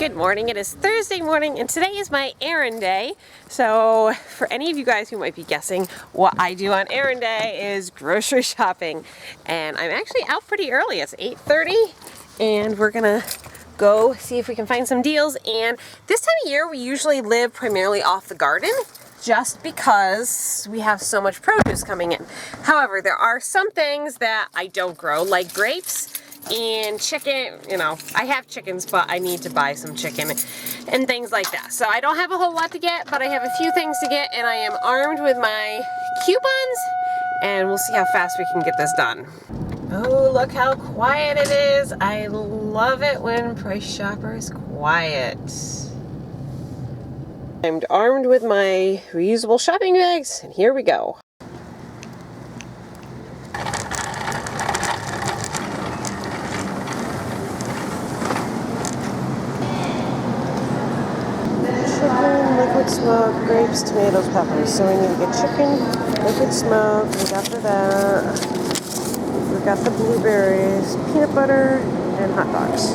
Good morning. It is Thursday morning and today is my errand day. So for any of you guys who might be guessing, what I do on errand day is grocery shopping. And I'm actually out pretty early. It's 8:30 and we're gonna go see if we can find some deals. And this time of year we usually live primarily off the garden just because we have so much produce coming in. However, there are some things that I don't grow, like grapes and chicken. You know, I have chickens, but I need to buy some chicken and things like that. So I don't have a whole lot to get, but I have a few things to get, and I am armed with my coupons, and we'll see how fast we can get this done. Oh, look how quiet it is. I love it when Price Chopper is quiet. I'm armed with my reusable shopping bags, and here we go. Chicken, liquid smoke, grapes, tomatoes, peppers. So we need to get chicken, liquid smoke, look after that. We've got the blueberries, peanut butter, and hot dogs.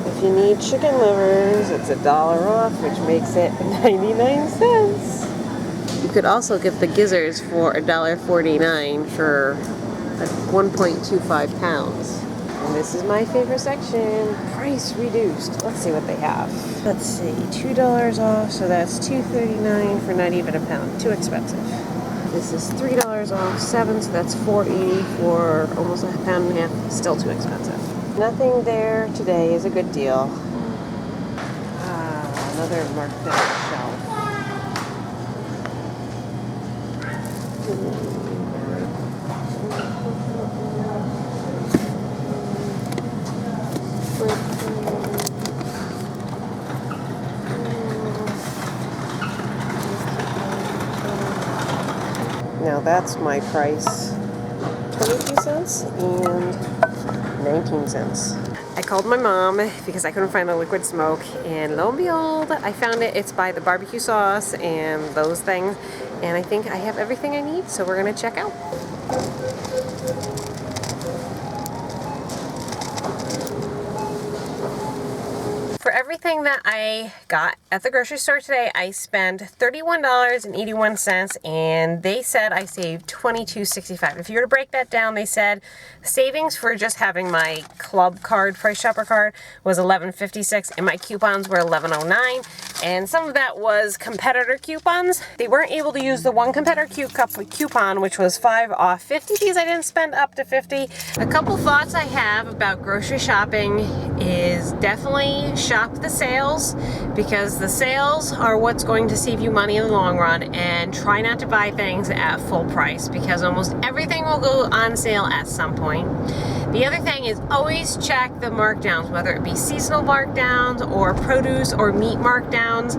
If you need chicken livers, it's $1 off, which makes it 99 cents. You could also get the gizzards for $1.49 for 1.25 pounds. And this is my favorite section, price reduced. Let's see what they have. Let's see, $2 off, so that's $2.39 for not even a pound. Too expensive. This is $3 off, 7, so that's $4.80 for almost a pound and a half. Still too expensive. Nothing there today is a good deal. Another marked down shelf. Now that's my price, 22 cents and 19 cents. I called my mom because I couldn't find the liquid smoke, and lo and behold, I found it. It's by the barbecue sauce and those things, and I think I have everything I need, so we're gonna check out. For everything that I got at the grocery store today, I spent $31.81, and they said I saved $22.65. If you were to break that down, they said savings for just having my club card, Price Chopper card, was $11.56, and my coupons were $11.09, and some of that was competitor coupons. They weren't able to use the one competitor coupon, which was 5 off 50, because I didn't spend up to 50. A couple thoughts I have about grocery shopping is definitely shop the sales, because the sales are what's going to save you money in the long run, and try not to buy things at full price because almost everything will go on sale at some point. The other thing is always check the markdowns, whether it be seasonal markdowns or produce or meat markdowns.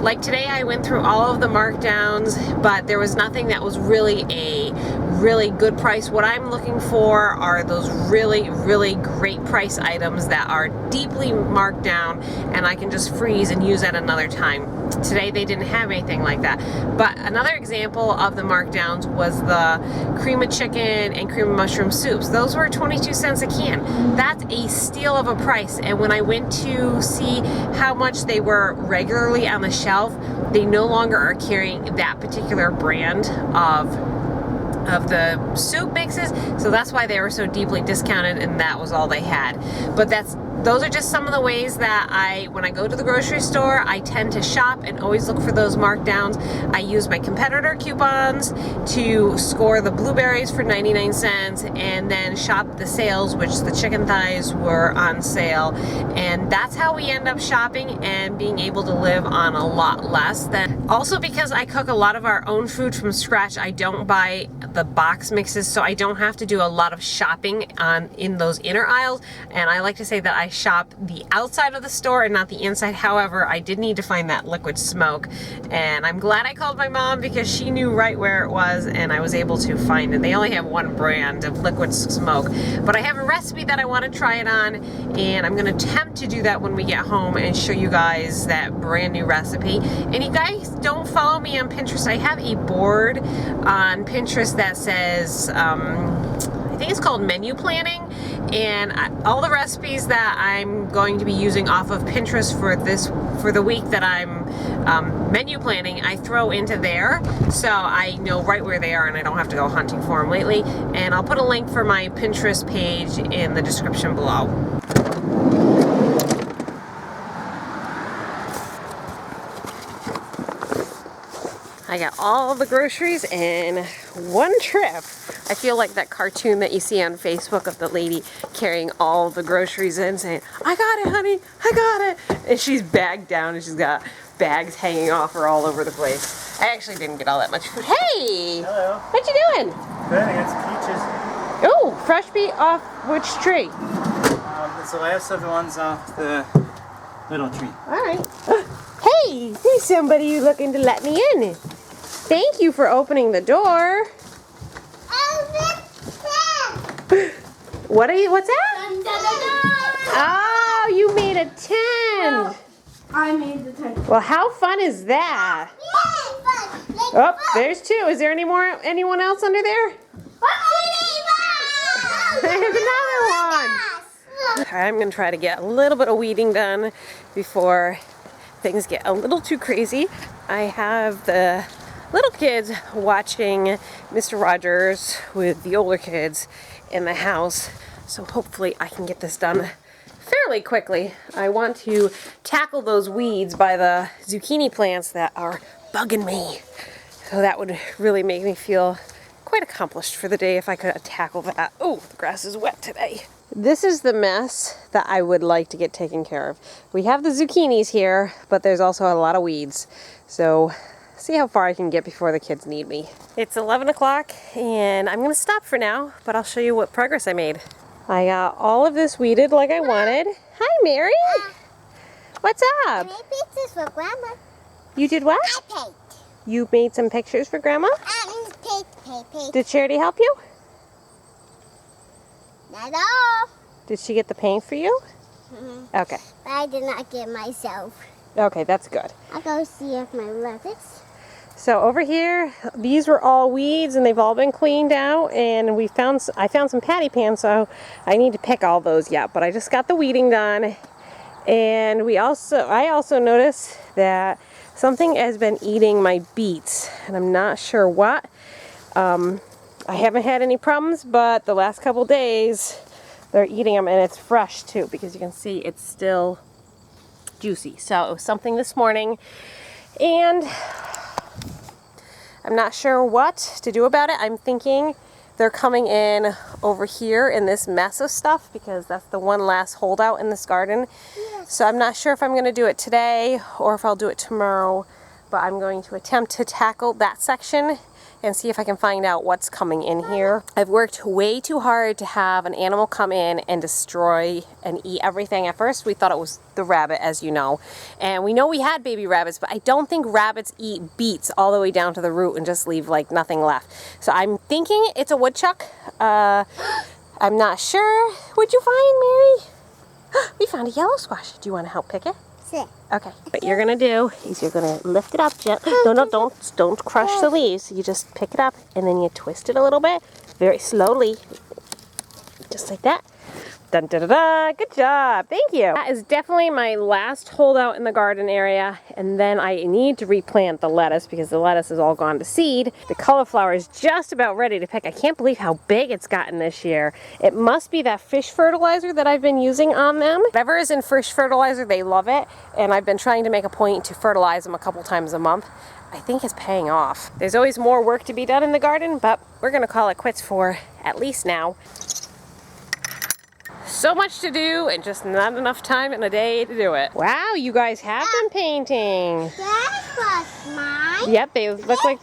Like today I went through all of the markdowns, but there was nothing that was really a really good price. What I'm looking for are those really, really great price items that are deeply marked down and I can just freeze and use at another time. Today they didn't have anything like that. But another example of the markdowns was the cream of chicken and cream of mushroom soups. Those were 22 cents a can. That's a steal of a price. And when I went to see how much they were regularly on the shelf, they no longer are carrying that particular brand of the soup mixes, so that's why they were so deeply discounted, and that was all they had. But those are just some of the ways that when I go to the grocery store, I tend to shop and always look for those markdowns. I use my competitor coupons to score the blueberries for 99 cents and then shop the sales, which the chicken thighs were on sale. And that's how we end up shopping and being able to live on a lot less than. Also, because I cook a lot of our own food from scratch, I don't buy the box mixes, so I don't have to do a lot of shopping in those inner aisles. And I like to say that I shop the outside of the store and not the inside. However, I did need to find that liquid smoke, and I'm glad I called my mom because she knew right where it was, and I was able to find it. They only have one brand of liquid smoke, but I have a recipe that I want to try it on, and I'm going to attempt to do that when we get home and show you guys that brand new recipe. And you guys don't follow me on Pinterest. I have a board on Pinterest that says, I think it's called menu planning, and all the recipes that I'm going to be using off of Pinterest for the week that I'm menu planning, I throw into there, so I know right where they are and I don't have to go hunting for them lately. And I'll put a link for my Pinterest page in the description below. I got all the groceries in one trip. I feel like that cartoon that you see on Facebook of the lady carrying all the groceries in saying, "I got it, honey, I got it." And she's bagged down and she's got bags hanging off her all over the place. I actually didn't get all that much food. Hey! Hello. What you doing? Good, I got some peaches. Oh, fresh beet off which tree? It's the last of the ones off the little tree. Alright. Hey, there's somebody looking to let me in. Thank you for opening the door. What's that? Dun, dun, dun, dun. Oh, you made a tent. Well, I made the tent. Well, how fun is that? Oh, there's two. Is there anyone else under there? There's another one. I'm going to try to get a little bit of weeding done before things get a little too crazy. I have the little kids watching Mr. Rogers with the older kids in the house, so hopefully I can get this done fairly quickly. I want to tackle those weeds by the zucchini plants that are bugging me, so that would really make me feel quite accomplished for the day if I could tackle that. Oh, the grass is wet today. This is the mess that I would like to get taken care of. We have the zucchinis here, but there's also a lot of weeds, so see how far I can get before the kids need me. It's 11 o'clock and I'm gonna stop for now, but I'll show you what progress I made. I got all of this weeded like I wanted. Hi, Mary. What's up? I made pictures for Grandma. You did what? I paint. You made some pictures for Grandma? Paint. Did Charity help you? Not all. Did she get the paint for you? Okay. But I did not get myself. Okay, that's good. I'll go see if my rabbits. So over here, these were all weeds and they've all been cleaned out, and I found some patty pans, so I need to pick all those yet, but I just got the weeding done. And I also noticed that something has been eating my beets, and I'm not sure what. I haven't had any problems, but the last couple days they're eating them, and it's fresh too, because you can see it's still juicy. So it was something this morning, and I'm not sure what to do about it. I'm thinking they're coming in over here in this mess of stuff, because that's the one last holdout in this garden. Yes. So I'm not sure if I'm going to do it today or if I'll do it tomorrow, but I'm going to attempt to tackle that section and see if I can find out what's coming in here. I've worked way too hard to have an animal come in and destroy and eat everything. At first we thought it was the rabbit, as you know, and we know we had baby rabbits, but I don't think rabbits eat beets all the way down to the root and just leave like nothing left. So I'm thinking it's a woodchuck. I'm not sure. What'd you find, Mary? We found a yellow squash. Do you want to help pick it? Sit. Okay, what you're gonna do is you're gonna lift it up gently. No, don't crush the leaves. You just pick it up and then you twist it a little bit, very slowly, just like that. Dun, da, da, da. Good job. Thank you. That is definitely my last holdout in the garden area, and then I need to replant the lettuce because the lettuce is all gone to seed. The cauliflower is just about ready to pick. I can't believe how big it's gotten this year. It must be that fish fertilizer that I've been using on them. Whatever is in fish fertilizer, they love it, and I've been trying to make a point to fertilize them a couple times a month. I think it's paying off. There's always more work to be done in the garden, but we're gonna call it quits for at least now. So much to do and just not enough time in a day to do it. Wow, you guys have been painting. That was mine. Yep, they look like...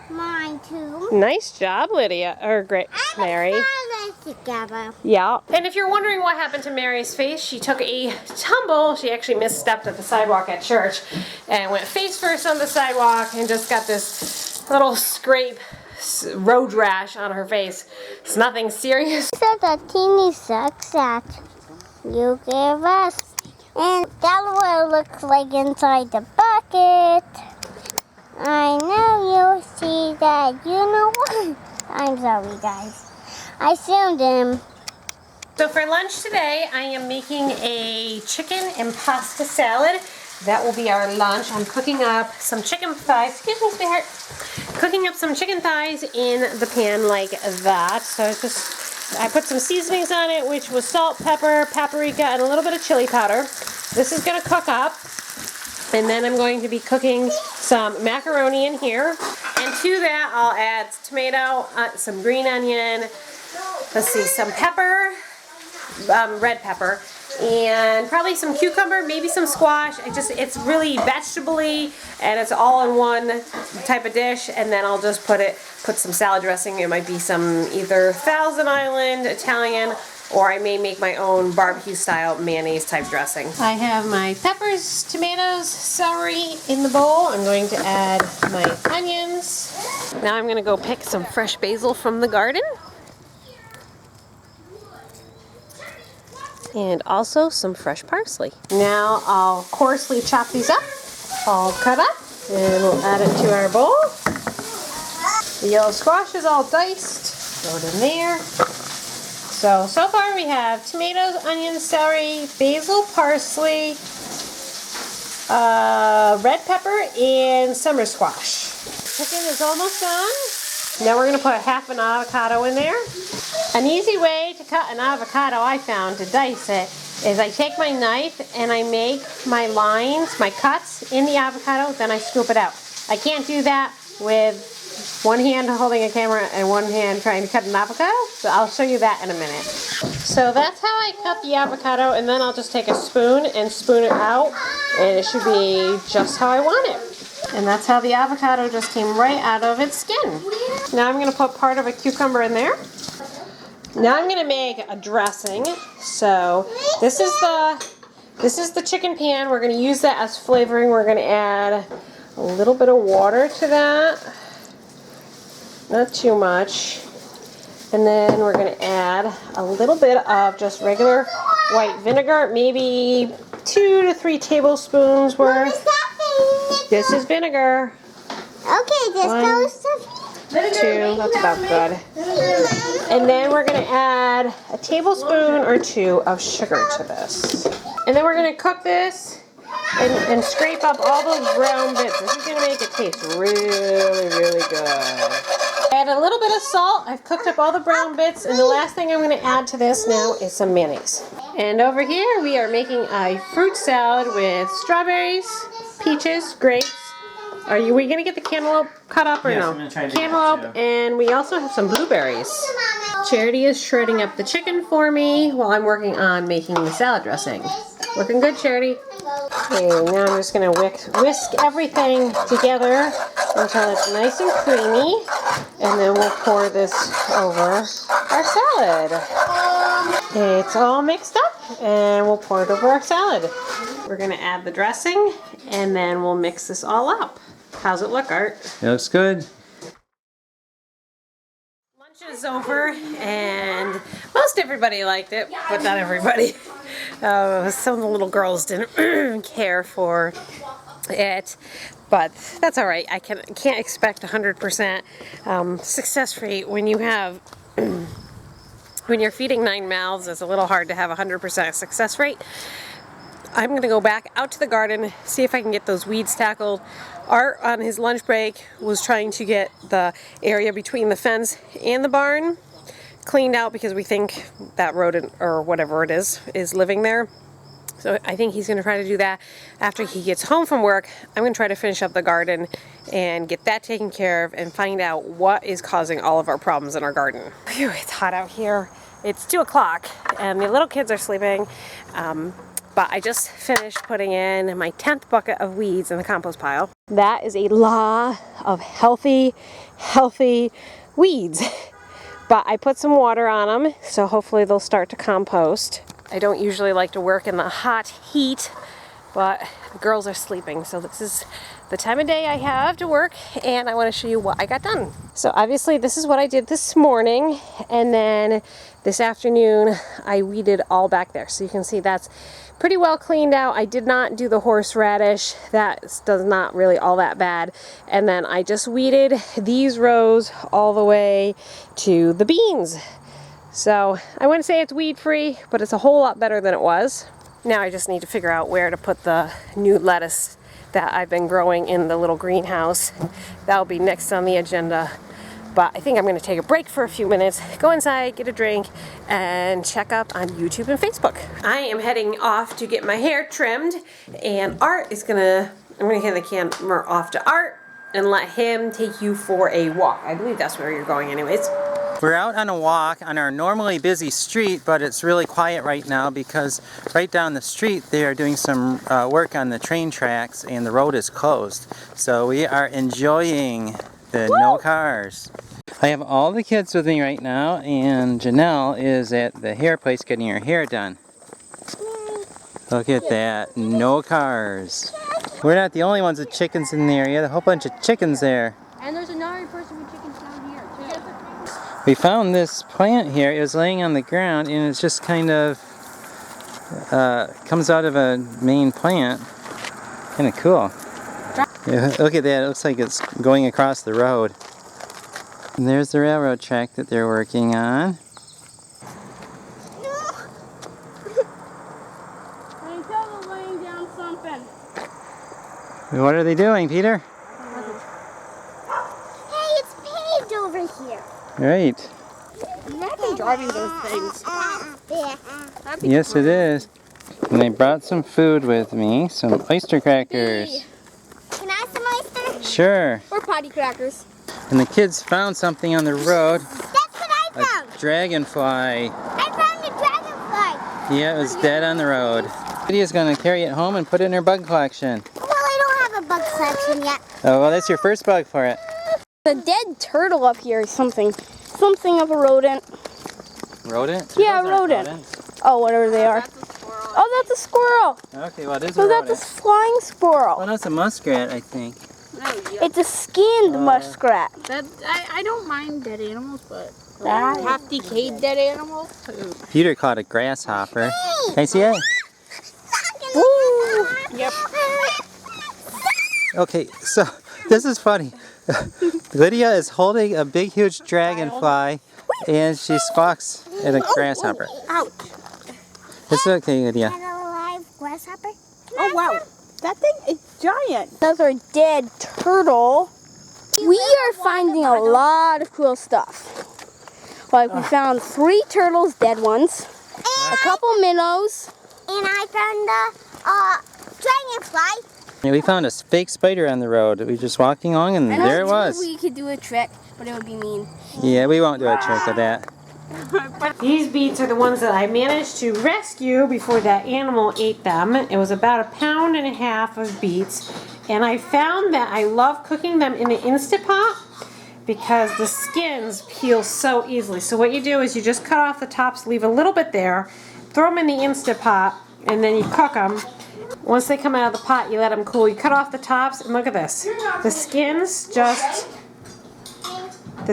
Mine too. Nice job, Lydia. Or great, Mary. I'm a together. Yeah. And if you're wondering what happened to Mary's face, she took a tumble. She actually misstepped at the sidewalk at church and went face first on the sidewalk and just got this little scrape, road rash on her face. It's nothing serious. So the teeny socks that you gave us. And that's what it looks like inside the bucket. I know you'll see that. You know what? I'm sorry, guys. I filmed him. So for lunch today, I am making a chicken and pasta salad. That will be our lunch. I'm cooking up some chicken thighs. Excuse me, sweetheart. Cooking up some chicken thighs in the pan like that. So it's just, I put some seasonings on it, which was salt, pepper, paprika, and a little bit of chili powder. This is going to cook up. And then I'm going to be cooking some macaroni in here. And to that, I'll add tomato, some green onion, let's see, some pepper, red pepper, and probably some cucumber, maybe some squash. It's really vegetable-y, and it's all in one type of dish. And then I'll just put some salad dressing. It might be some either Thousand Island, Italian, or I may make my own barbecue-style mayonnaise-type dressing. I have my peppers, tomatoes, celery in the bowl. I'm going to add my onions. Now I'm going to go pick some fresh basil from the garden. And also some fresh parsley. Now I'll coarsely chop these up, all cut up, and we'll add it to our bowl. The yellow squash is all diced, throw it in there. So far we have tomatoes, onions, celery, basil, parsley, red pepper, and summer squash. Chicken is almost done. Now we're going to put half an avocado in there. An easy way to cut an avocado I found to dice it is I take my knife and I make my lines, my cuts in the avocado, then I scoop it out. I can't do that with one hand holding a camera and one hand trying to cut an avocado, so I'll show you that in a minute. So that's how I cut the avocado, and then I'll just take a spoon and spoon it out, and it should be just how I want it. And that's how the avocado just came right out of its skin. Now I'm going to put part of a cucumber in there. Now I'm going to make a dressing. So this is the chicken pan. We're going to use that as flavoring. We're going to add a little bit of water to that. Not too much. And then we're going to add a little bit of just regular white vinegar, maybe 2 to 3 tablespoons worth. This is vinegar. Okay, this goes to 2, that's about good. And then we're going to add a tablespoon or 2 of sugar to this. And then we're going to cook this and scrape up all those brown bits. This is going to make it taste really, really good. Add a little bit of salt. I've cooked up all the brown bits, and the last thing I'm going to add to this now is some mayonnaise. And over here we are making a fruit salad with strawberries, peaches, grapes. Are we going to get the cantaloupe cut up or no? I'm going to try to do Cantaloupe, that too. and we also have some blueberries. Charity is shredding up the chicken for me while I'm working on making the salad dressing. Looking good, Charity. Okay, now I'm just going to whisk everything together until it's nice and creamy, and then we'll pour this over our salad. It's all mixed up, and we'll pour it over our salad. We're going to add the dressing, and then we'll mix this all up. How's it look, Art? It looks good. Lunch is over, and most everybody liked it, but not everybody. Some of the little girls didn't care for it, but that's all right. I can't expect 100% success rate when you have when you're feeding 9 mouths. It's a little hard to have 100% success rate. I'm going to go back out to the garden, see if I can get those weeds tackled. Art, on his lunch break, was trying to get the area between the fence and the barn cleaned out because we think that rodent, or whatever it is living there. So I think he's going to try to do that after he gets home from work. I'm going to try to finish up the garden and get that taken care of and find out what is causing all of our problems in our garden. Phew, it's hot out here. It's 2 o'clock and the little kids are sleeping. But I just finished putting in my 10th bucket of weeds in the compost pile. That is a lot of healthy weeds. But I put some water on them, so hopefully they'll start to compost. I don't usually like to work in the hot heat, but the girls are sleeping, so this is the time of day I have to work, and I want to show you what I got done. So obviously this is what I did this morning, and then this afternoon I weeded all back there. So you can see that's pretty well cleaned out. I did not do the horseradish. That does not really all that bad. And then I just weeded these rows all the way to the beans. So I wouldn't say it's weed free, but it's a whole lot better than it was. Now I just need to figure out where to put the new lettuce that I've been growing in the little greenhouse. That'll be next on the agenda. But I think I'm going to take a break for a few minutes, go inside, get a drink, and check up on YouTube and Facebook. I am heading off to get my hair trimmed, and I'm going to hand the camera off to Art and let him take you for a walk. I believe that's where you're going anyways. We're out on a walk on our normally busy street, but it's really quiet right now because right down the street they are doing some work on the train tracks and the road is closed. So we are enjoying the no cars. I have all the kids with me right now, and Janelle is at the hair place getting her hair done. Look at that, no cars. We're not the only ones with chickens in the area, there's a whole bunch of chickens there. And there's another person with chickens down here too. We found this plant here. It was laying on the ground, and it's just kind of comes out of a main plant. Kind of cool. Yeah, look at that. It looks like it's going across the road. And there's the railroad track that they're working on. I can tell they're laying down something. What are they doing, Peter? Hey, it's paved over here. Right. I've been driving those things. Yes, it is. And I brought some food with me, some oyster crackers. Can I have some oysters? Sure. Or potty crackers. And the kids found something on the road. That's what I found. A dragonfly. I found a dragonfly. Yeah, it was dead on the road. Lydia's going to carry it home and put it in her bug collection. Well, I don't have a bug collection yet. Oh, well, that's your first bug for it. The dead turtle up here is something of a rodent. Rodent? Yeah, Those aren't rodent. rodents. Oh, whatever they are. Oh, that's a squirrel. Okay, well, it is a Oh, rodent. that's a flying squirrel. Well, that's a muskrat, I think. It's a skinned muskrat. I don't mind dead animals, but That- half decayed dead animals. Peter caught a grasshopper. Can I see it? Woo! Yep. Okay, so this is funny. Lydia is holding a big, huge dragonfly, and she squawks at a grasshopper. Ouch. It's okay, Lydia. Is that a live grasshopper? Oh wow, that thing is giant. That's our dead turtle. We are finding a lot of cool stuff. Like we found 3 turtles, dead ones, a couple minnows. And I found the dragonfly. Yeah, we found a fake spider on the road. We were just walking along, and there it was. We could do a trick, but it would be mean. Yeah, we won't do a trick of that. These beets are the ones that I managed to rescue before that animal ate them. It was about 1.5 pounds of beets, and I found that I love cooking them in an Instant Pot because the skins peel so easily. So what you do is you just cut off the tops, leave a little bit there, throw them in the Instant Pot, and then you cook them. Once they come out of the pot, you let them cool. You cut off the tops, and look at this. The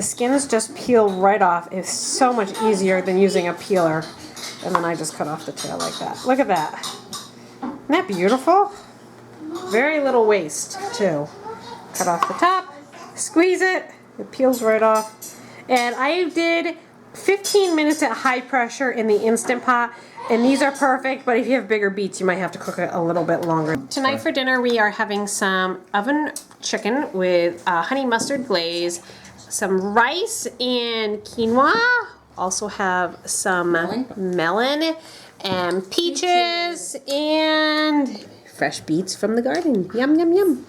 skins just peel right off. It's so much easier than using a peeler. And then I just cut off the tail like that. Look at that. Isn't that beautiful? Very little waste, too. Cut off the top, squeeze it, it peels right off. And I did 15 minutes at high pressure in the Instant Pot. And these are perfect, but if you have bigger beets, you might have to cook it a little bit longer. Tonight for dinner, we are having some oven chicken with honey mustard glaze, some rice and quinoa. Also have some melon and peaches and fresh beets from the garden. Yum, yum, yum.